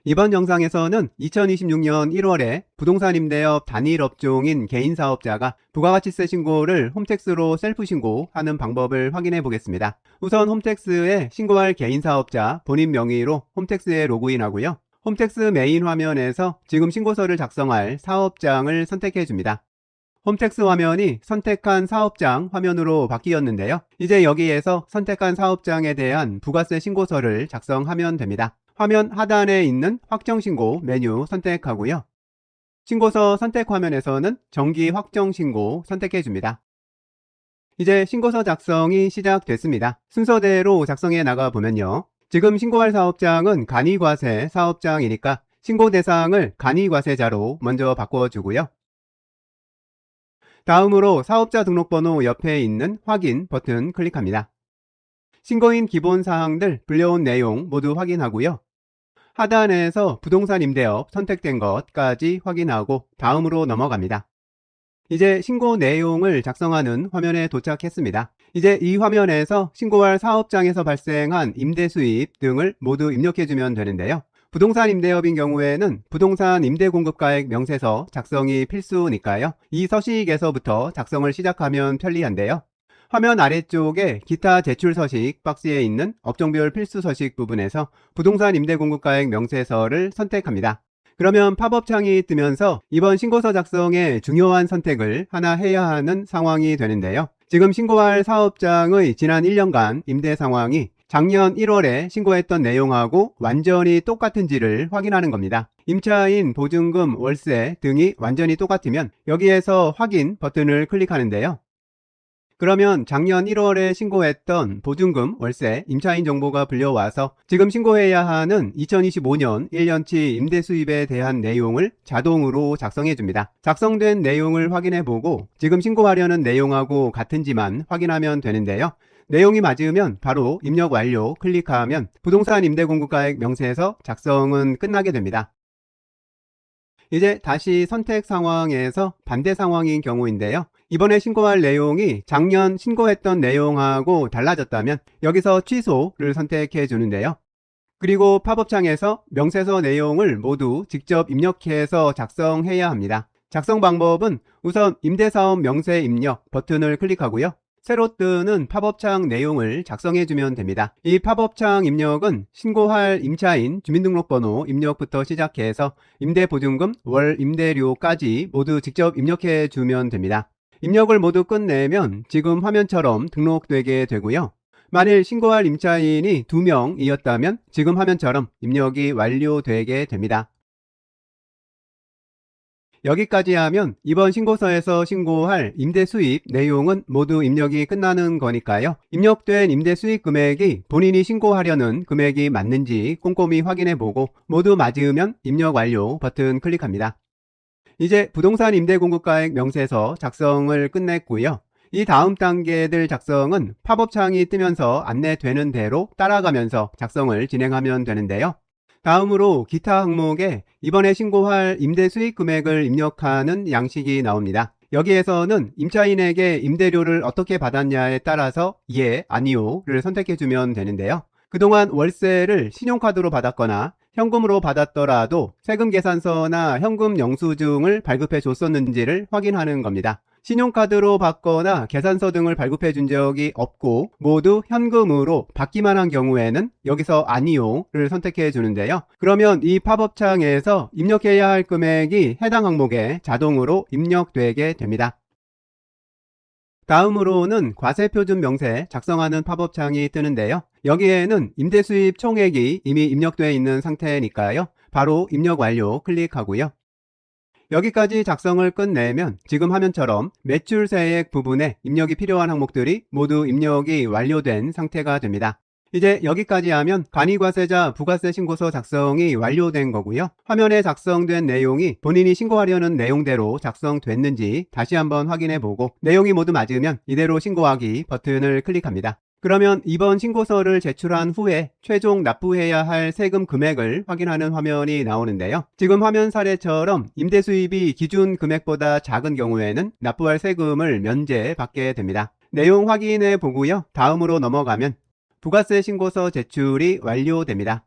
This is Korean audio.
이번 영상에서는 2026년 1월에 부동산 임대업 단일 업종인 개인사업자가 부가가치세 신고를 홈택스로 셀프 신고하는 방법을 확인해 보겠습니다. 우선 홈택스에 신고할 개인사업자 본인 명의로 홈택스에 로그인하고요. 홈택스 메인 화면에서 지금 신고서를 작성할 사업장을 선택해 줍니다. 홈택스 화면이 선택한 사업장 화면으로 바뀌었는데요. 이제 여기에서 선택한 사업장에 대한 부가세 신고서를 작성하면 됩니다. 화면 하단에 있는 확정신고 메뉴 선택하고요. 신고서 선택 화면에서는 정기 확정신고 선택해 줍니다. 이제 신고서 작성이 시작됐습니다. 순서대로 작성해 나가 보면요. 지금 신고할 사업장은 간이과세 사업장이니까 신고 대상을 간이과세자로 먼저 바꿔주고요. 다음으로 사업자 등록번호 옆에 있는 확인 버튼 클릭합니다. 신고인 기본사항들 불려온 내용 모두 확인하고요. 하단에서 부동산 임대업 선택된 것까지 확인하고 다음으로 넘어갑니다. 이제 신고 내용을 작성하는 화면에 도착했습니다. 이제 이 화면에서 신고할 사업장에서 발생한 임대 수입 등을 모두 입력해주면 되는데요. 부동산 임대업인 경우에는 부동산 임대공급가액 명세서 작성이 필수니까요. 이 서식에서부터 작성을 시작하면 편리한데요. 화면 아래쪽에 기타 제출 서식 박스에 있는 업종별 필수 서식 부분에서 부동산 임대공급가액 명세서를 선택합니다. 그러면 팝업창이 뜨면서 이번 신고서 작성에 중요한 선택을 하나 해야 하는 상황이 되는데요. 지금 신고할 사업장의 지난 1년간 임대 상황이 작년 1월에 신고했던 내용하고 완전히 똑같은지를 확인하는 겁니다. 임차인, 보증금, 월세 등이 완전히 똑같으면 여기에서 확인 버튼을 클릭하는데요. 그러면 작년 1월에 신고했던 보증금, 월세, 임차인 정보가 불려와서 지금 신고해야 하는 2025년 1년치 임대 수입에 대한 내용을 자동으로 작성해 줍니다. 작성된 내용을 확인해 보고 지금 신고하려는 내용하고 같은지만 확인하면 되는데요. 내용이 맞으면 바로 입력 완료 클릭하면 부동산 임대공급가액 명세서 작성은 끝나게 됩니다. 이제 다시 선택 상황에서 반대 상황인 경우인데요. 이번에 신고할 내용이 작년 신고했던 내용하고 달라졌다면 여기서 취소를 선택해 주는데요. 그리고 팝업창에서 명세서 내용을 모두 직접 입력해서 작성해야 합니다. 작성 방법은 우선 임대사업 명세 입력 버튼을 클릭하고요. 새로 뜨는 팝업창 내용을 작성해 주면 됩니다. 이 팝업창 입력은 신고할 임차인 주민등록번호 입력부터 시작해서 임대보증금, 월 임대료까지 모두 직접 입력해 주면 됩니다. 입력을 모두 끝내면 지금 화면처럼 등록되게 되고요. 만일 신고할 임차인이 2명이었다면 지금 화면처럼 입력이 완료되게 됩니다. 여기까지 하면 이번 신고서에서 신고할 임대 수입 내용은 모두 입력이 끝나는 거니까요. 입력된 임대 수입 금액이 본인이 신고하려는 금액이 맞는지 꼼꼼히 확인해보고 모두 맞으면 입력 완료 버튼 클릭합니다. 이제 부동산 임대공급가액 명세서 작성을 끝냈고요. 이 다음 단계들 작성은 팝업창이 뜨면서 안내되는 대로 따라가면서 작성을 진행하면 되는데요. 다음으로 기타 항목에 이번에 신고할 임대 수익 금액을 입력하는 양식이 나옵니다. 여기에서는 임차인에게 임대료를 어떻게 받았냐에 따라서 예, 아니요를 선택해주면 되는데요. 그동안 월세를 신용카드로 받았거나 현금으로 받았더라도 세금 계산서나 현금 영수증을 발급해 줬었는지를 확인하는 겁니다. 신용카드로 받거나 계산서 등을 발급해 준 적이 없고 모두 현금으로 받기만 한 경우에는 여기서 아니요를 선택해 주는데요. 그러면 이 팝업창에서 입력해야 할 금액이 해당 항목에 자동으로 입력되게 됩니다. 다음으로는 과세표준 명세 작성하는 팝업창이 뜨는데요. 여기에는 임대수입 총액이 이미 입력되어 있는 상태니까요. 바로 입력 완료 클릭하고요. 여기까지 작성을 끝내면 지금 화면처럼 매출세액 부분에 입력이 필요한 항목들이 모두 입력이 완료된 상태가 됩니다. 이제 여기까지 하면 간이과세자 부가세 신고서 작성이 완료된 거고요. 화면에 작성된 내용이 본인이 신고하려는 내용대로 작성됐는지 다시 한번 확인해보고 내용이 모두 맞으면 이대로 신고하기 버튼을 클릭합니다. 그러면 이번 신고서를 제출한 후에 최종 납부해야 할 세금 금액을 확인하는 화면이 나오는데요. 지금 화면 사례처럼 임대 수입이 기준 금액보다 작은 경우에는 납부할 세금을 면제받게 됩니다. 내용 확인해 보고요. 다음으로 넘어가면 부가세 신고서 제출이 완료됩니다.